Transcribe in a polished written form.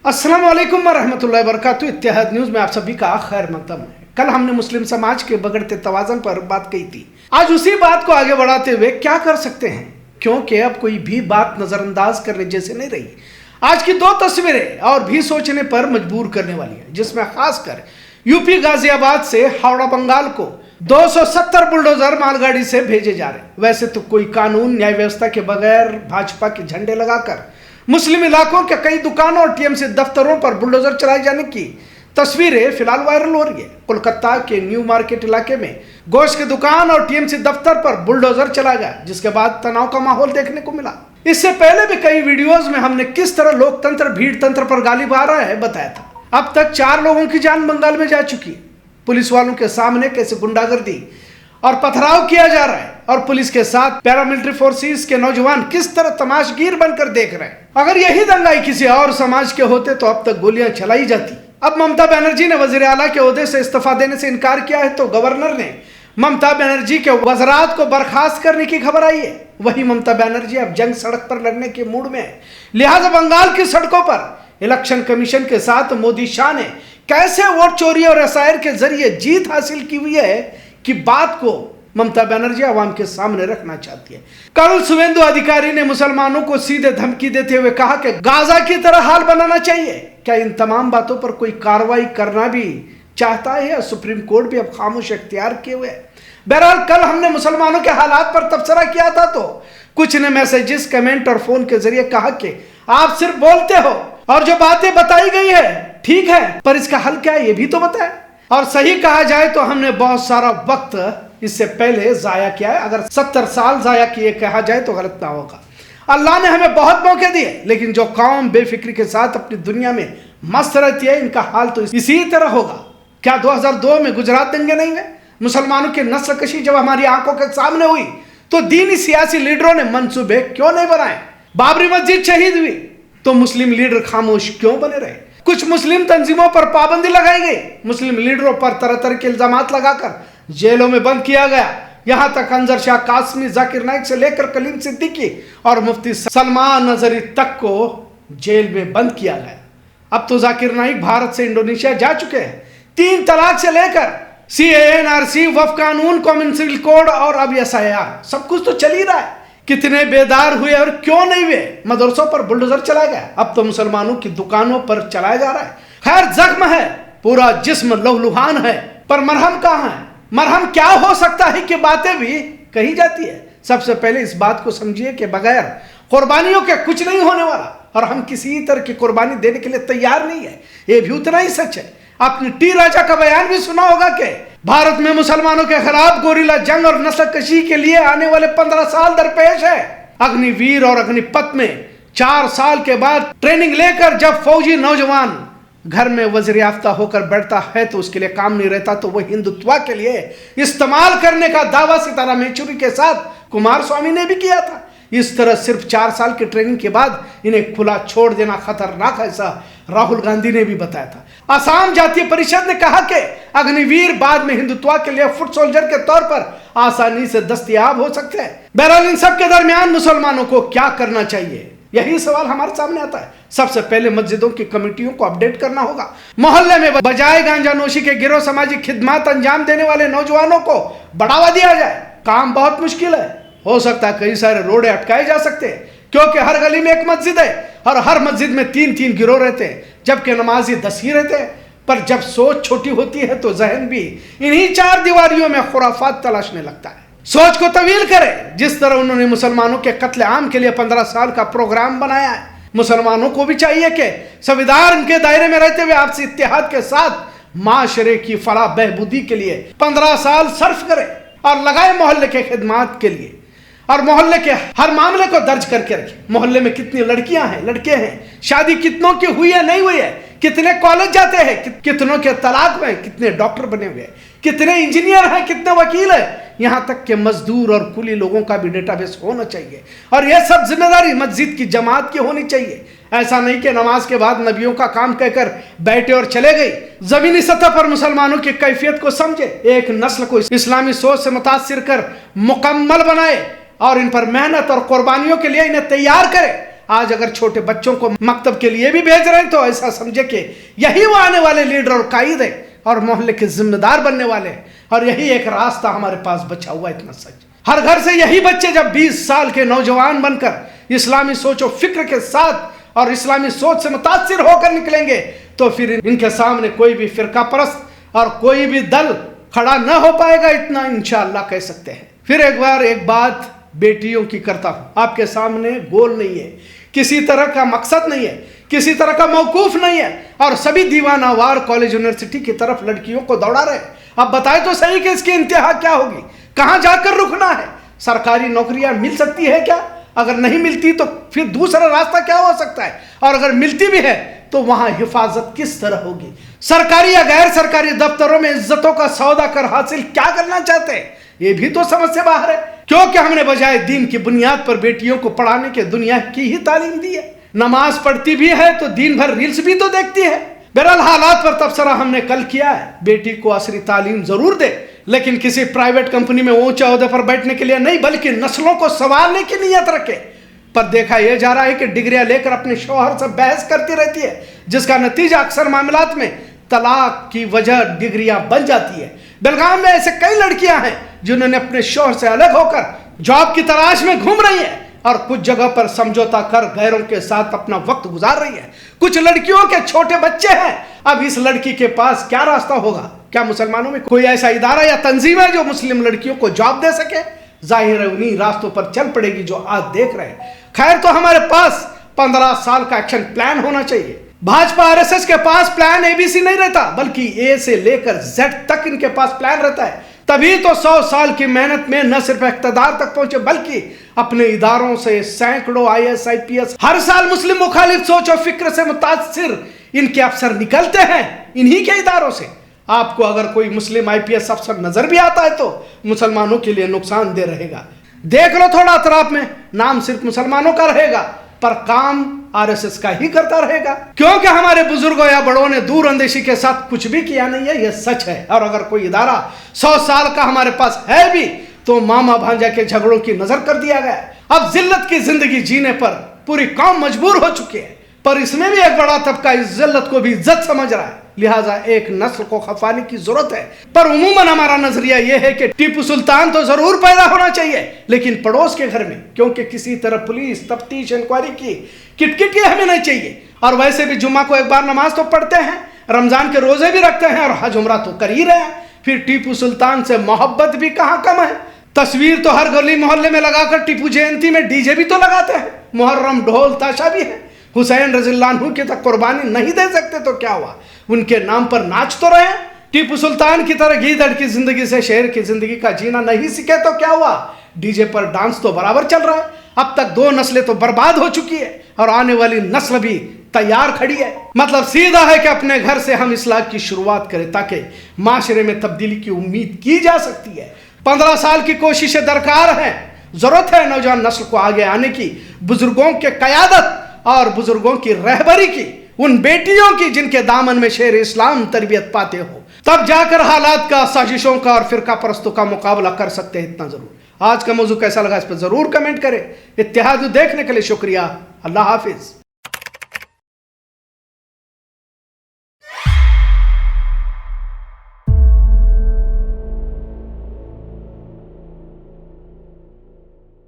अस्सलाम वालेकुम वरहमतुल्लाहि वबरकातुहू। इत्तेहाद न्यूज में आप सभी का खैर मकदम है। कल हमने मुस्लिम समाज के बिगड़ते तवाज़ुन पर बात कही थी। आज उसी बात को आगे बढ़ाते हुए क्या कर सकते हैं, क्योंकि अब कोई भी बात नजरअंदाज करने जैसे नहीं रही। आज की दो तस्वीरें और भी सोचने पर मजबूर करने वाली है, जिसमें खासकर यूपी गाजियाबाद से हावड़ा बंगाल को 270 बुलडोजर मालगाड़ी से भेजे जा रहे। वैसे तो कोई कानून न्याय व्यवस्था के बगैर भाजपा के झंडे लगाकर मुस्लिम इलाकों के कई दुकानों और टीएमसी दफ्तरों पर बुलडोजर चलाए जाने की तस्वीरें फिलहाल वायरल हो रही है। कोलकाता के न्यू मार्केट इलाके में गोश्त की दुकान और टीएमसी दफ्तर पर बुलडोजर चलाया गया, जिसके बाद तनाव का माहौल देखने को मिला। इससे पहले भी कई वीडियोस में हमने किस तरह लोकतंत्र भीड़ तंत्र पर गाली बार रहा है बताया था। अब तक 4 लोगों की जान बंगाल में जा चुकी है। पुलिस वालों के सामने कैसे गुंडागर्दी और पथराव किया जा रहा है और पुलिस के साथ पैरामिलिट्री फोर्सेस के नौजवान किस तरह तमाशगीर बनकर देख रहे हैं। अगर यही दंगाई किसी और समाज के होते तो अब तक गोलियां चलाई जाती। अब ममता बनर्जी ने वजीर आला के ओहदे से इस्तीफा देने से इनकार किया है, तो गवर्नर ने ममता बनर्जी के वज़रात को बर्खास्त करने की खबर आई है। वही ममता बनर्जी अब जंग सड़क पर लड़ने के मूड में है, लिहाजा बंगाल की सड़कों पर इलेक्शन कमीशन के साथ मोदी शाह ने कैसे वोट चोरी और एसआईआर के जरिए जीत हासिल की हुई है कि बात को ममता बनर्जी आवाम के सामने रखना चाहती है। कल शुवेंदु अधिकारी ने मुसलमानों को सीधे धमकी देते हुए कहा कि गाजा की तरह हाल बनाना चाहिए। क्या इन तमाम बातों पर कोई कार्रवाई करना भी चाहता है या सुप्रीम कोर्ट भी अब खामोश इख्तियार किए हुए? बहरहाल कल हमने मुसलमानों के हालात पर तबसरा किया था, तो कुछ ने मैसेजेस, कमेंट और फोन के जरिए कहा कि आप सिर्फ बोलते हो और जो बातें बताई गई है ठीक है, पर इसका हल क्या है ये भी तो बताए। और सही कहा जाए तो हमने बहुत सारा वक्त इससे पहले जाया किया है। अगर 70 साल जाया किए कहा जाए तो गलत ना होगा। अल्लाह ने हमें बहुत मौके दिए, लेकिन जो कौम बेफिक्री के साथ अपनी दुनिया में मस्त रहती है, इनका हाल तो इसी तरह होगा। क्या 2002 में गुजरात दंगे नहीं हुए? मुसलमानों की नस्ल कशी जब हमारी आंखों के सामने हुई तो दीनी सियासी लीडरों ने मंसूबे क्यों नहीं बनाए? बाबरी मस्जिद शहीद हुई तो मुस्लिम लीडर खामोश क्यों बने रहे? कुछ मुस्लिम तंजीमों पर पाबंदी लगाई गई, मुस्लिम लीडरों पर तरह तरह के इल्जामात लगाकर जेलों में बंद किया गया। यहां तक अंजर शाह कासमी, जाकिर नाइक से लेकर कलीम सिद्दीकी और मुफ्ती सलमान नजरी तक को जेल में बंद किया गया। अब तो जाकिर नाइक भारत से इंडोनेशिया जा चुके हैं। 3 तलाक से लेकर सीएए, एनआरसी, वक्फ कानून, कॉमन सिविल कोड और अब एसआईआर, सब कुछ तो चल ही रहा है। कितने बेदार हुए और क्यों नहीं हुए? मदरसों पर बुलडोजर चलाया गया, अब तो मुसलमानों की दुकानों पर चलाया जा रहा है। खैर, जख्म है, पूरा जिस्म लहूलुहान है, पर मरहम कहाँ है? मरहम क्या हो सकता है कि बातें भी कही जाती है। सबसे पहले इस बात को समझिए कि बगैर कुर्बानियों के कुछ नहीं होने वाला, और हम किसी तरह की कुर्बानी देने के लिए तैयार नहीं है, ये भी उतना ही सच है। आपने टी राजा का बयान भी सुना होगा कि भारत में मुसलमानों के खिलाफ गोरिल्ला जंग और नस्लकशी के लिए आने वाले 15 साल दरपेश है। अग्निवीर और अग्निपथ में 4 साल के बाद ट्रेनिंग लेकर जब फौजी नौजवान घर में वज़ीर याफ्ता होकर बैठता है तो उसके लिए काम नहीं रहता, तो वह हिंदुत्व के लिए इस्तेमाल करने का दावा सितारा येचुरी के साथ कुमार स्वामी ने भी किया था। इस तरह सिर्फ 4 साल की ट्रेनिंग के बाद इन्हें खुला छोड़ देना खतरनाक है, ऐसा राहुल गांधी ने भी बताया था। असम जातीय परिषद ने कहा कि अग्निवीर बाद में हिंदुत्व के लिए फुट सोल्जर के तौर पर आसानी से दस्तयाब हो सकते हैं। बहरहाल इन सब के दरमियान मुसलमानों को क्या करना चाहिए, यही सवाल हमारे सामने आता है। सबसे पहले मस्जिदों की कमेटियों को अपडेट करना होगा। मोहल्ले में बजाय गांजा नोशी के गिरोह सामाजिक खिदमत अंजाम देने वाले नौजवानों को बढ़ावा दिया जाए। काम बहुत मुश्किल है, हो सकता है कई सारे रोडे अटकाए जा सकते हैं, क्योंकि हर गली में एक मस्जिद है और हर मस्जिद में 3-3 गिरोह रहते हैं, जबकि नमाजी 10 ही रहते हैं। पर जब सोच छोटी होती है तो जहन भी इन्हीं 4 दीवारियों में खुराफात तलाशने लगता है। सोच को तवील करें। जिस तरह उन्होंने मुसलमानों के कत्ले आम के लिए 15 साल का प्रोग्राम बनाया है, मुसलमानों को भी चाहिए कि संविधान के दायरे में रहते हुए आपसी इत्तेहाद के साथ माशरे की फलाह बहबूदी के लिए 15 साल सर्फ करें और लगाए मोहल्ले के खिदमात के लिए, और मोहल्ले के हर मामले को दर्ज करके रखें। मोहल्ले में कितनी लड़कियां हैं, लड़के हैं, शादी कितनों की हुई है नहीं हुई है, कितने कॉलेज जाते हैं, कितनों के तलाक में, कितने डॉक्टर बने हुए हैं, कितने इंजीनियर हैं, कितने वकील हैं, यहाँ तक के मजदूर और कुली लोगों का भी डेटाबेस होना चाहिए। और यह सब जिम्मेदारी मस्जिद की जमात की होनी चाहिए। ऐसा नहीं कि नमाज के बाद नबियों का काम कहकर बैठे और चले गए। जमीनी सतह पर मुसलमानों की कैफियत को समझे, एक नस्ल को इस्लामी सोच से मुतासिर कर मुकम्मल बनाए और इन पर मेहनत और कुर्बानियों के लिए इन्हें तैयार करे। आज अगर छोटे बच्चों को मकतब के लिए भी भेज रहे हैं तो ऐसा समझे कि यही वो आने वाले लीडर और कायद है और मोहल्ले के जिम्मेदार बनने वाले हैं, और यही एक रास्ता हमारे पास बचा हुआ है। इतना सच, हर घर से यही बच्चे जब 20 साल के नौजवान बनकर इस्लामी सोच और फिक्र के साथ और इस्लामी सोच से मुतासिर होकर निकलेंगे तो फिर इनके सामने कोई भी फिरका परस्त और कोई भी दल खड़ा न हो पाएगा, इतना इंशाअल्लाह कह सकते हैं। फिर एक बात बेटियों की करता हूं, आपके सामने गोल नहीं है, किसी तरह का मकसद नहीं है, किसी तरह का मौकूफ नहीं है, और सभी दीवानावार कॉलेज यूनिवर्सिटी की तरफ लड़कियों को दौड़ा रहे। अब बताए तो सही कि इसकी इंतहा क्या होगी, कहां जाकर रुकना है? सरकारी नौकरियां मिल सकती है क्या? अगर नहीं मिलती तो फिर दूसरा रास्ता क्या हो सकता है? और अगर मिलती भी है तो वहां हिफाजत किस तरह होगी? सरकारी या गैर सरकारी दफ्तरों में इज्जतों का सौदा कर हासिल क्या करना चाहते हैं, ये भी तो समझ से बाहर है। क्योंकि हमने बजाय दीन की बुनियाद पर बेटियों को पढ़ाने के दुनिया की ही तालीम दी है। नमाज पढ़ती भी है तो दिन भर रील्स भी तो देखती है। बहरहाल हालात पर तबसरा हमने कल किया है। बेटी को असरी तालीम जरूर दे, लेकिन किसी प्राइवेट कंपनी में ऊंचे ओहदे पर बैठने के लिए नहीं, बल्कि नस्लों को संवारने की नीयत रखे। पर देखा यह जा रहा है कि डिग्रियां लेकर अपने शौहर से बहस करती रहती है, जिसका नतीजा अक्सर मामलात में तलाक की वजह डिग्रियां बन जाती है। बेलगाम में ऐसे कई लड़कियां हैं जिन्होंने अपने शौहर से अलग होकर जॉब की तलाश में घूम रही है और कुछ जगह पर समझौता कर गैरों के साथ अपना वक्त गुजार रही है। कुछ लड़कियों के छोटे बच्चे हैं। अब इस लड़की के पास क्या रास्ता होगा? क्या मुसलमानों में कोई ऐसा इदारा या तंजीम है जो मुस्लिम लड़कियों को जॉब दे सके? जाहिर है उन्हीं रास्तों पर चल पड़ेगी जो आज देख रहे हैं। खैर, तो हमारे पास 15 साल का एक्शन प्लान होना चाहिए। भाजपा आरएसएस के पास प्लान एबीसी नहीं रहता, बल्कि ए से लेकर जेड तक इनके पास प्लान रहता है। तभी तो 100 साल की मेहनत में न सिर्फ इख्तिदार तक पहुंचे, बल्कि अपने इदारों से सैकड़ों आईएएस आईपीएस हर साल मुस्लिम मुखालिफ सोच और फिक्र से मुतासिर इनके अफसर निकलते हैं इन्हीं के इदारों से। आपको अगर कोई मुस्लिम आईपीएस अफसर नजर भी आता है तो मुसलमानों के लिए नुकसानदेह रहेगा। देख लो थोड़ा अतराफ में, नाम सिर्फ मुसलमानों का रहेगा पर काम आरएसएस का ही करता रहेगा। क्योंकि हमारे बुजुर्गों या बड़ों ने दूर अंदेशी के साथ कुछ भी किया नहीं है, यह सच है। और अगर कोई इदारा 100 साल का हमारे पास है भी तो मामा भांजा के झगड़ों की नजर कर दिया गया। अब जिल्लत की जिंदगी जीने पर पूरी कौम मजबूर हो चुकी है, पर इसमें भी एक बड़ा तबका इस जिल्लत को भी इज्जत समझ रहा है। लिहाजा एक नस्ल को खफाने की जरूरत है। पर उमूमन हमारा नजरिया यह है कि टीपू सुल्तान तो जरूर पैदा होना चाहिए, लेकिन पड़ोस के घर में, क्योंकि किसी तरह पुलिस तफ्तीश इंक्वायरी की किटकिटी हमें नहीं चाहिए। और वैसे भी जुम्मा को एक बार नमाज तो पढ़ते हैं, रमजान के रोजे भी रखते हैं और हज उम्रा तो कर ही रहे हैं। फिर टीपू सुल्तान से मोहब्बत भी कहाँ कम है। तस्वीर तो हर गली मोहल्ले में लगाकर टीपू जयंती में डीजे भी तो लगाते हैं, मुहर्रम ढोल ताशा भी है। हुसैन रज़ियल्लाहु अन्हु की तक कुर्बानी नहीं दे सकते तो क्या हुआ, उनके नाम पर नाच तो रहे। टीपू सुल्तान की तरह गीदड़ की जिंदगी से शेर की जिंदगी का जीना नहीं सीखे तो क्या हुआ, डीजे पर डांस तो बराबर चल रहा है। अब तक 2 नस्लें तो बर्बाद हो चुकी है और आने वाली नस्ल भी तैयार खड़ी है। मतलब सीधा है कि अपने घर से हम इस्लाह की शुरुआत करें ताकि माशरे में तब्दीली की उम्मीद की जा सकती है। 15 साल की कोशिशें दरकार है। जरूरत है नौजवान नस्ल को आगे आने की, बुजुर्गों के कयादत और बुजुर्गों की रहबरी की, उन बेटियों की जिनके दामन में शेर इस्लाम तरबियत पाते हो। तब जाकर हालात का, साजिशों का और फिरका परस्तों का मुकाबला कर सकते हैं। इतना जरूर। आज का मौजू कैसा लगा इस पर जरूर कमेंट करें। इत्तेहाद देखने के लिए शुक्रिया। अल्लाह हाफिज।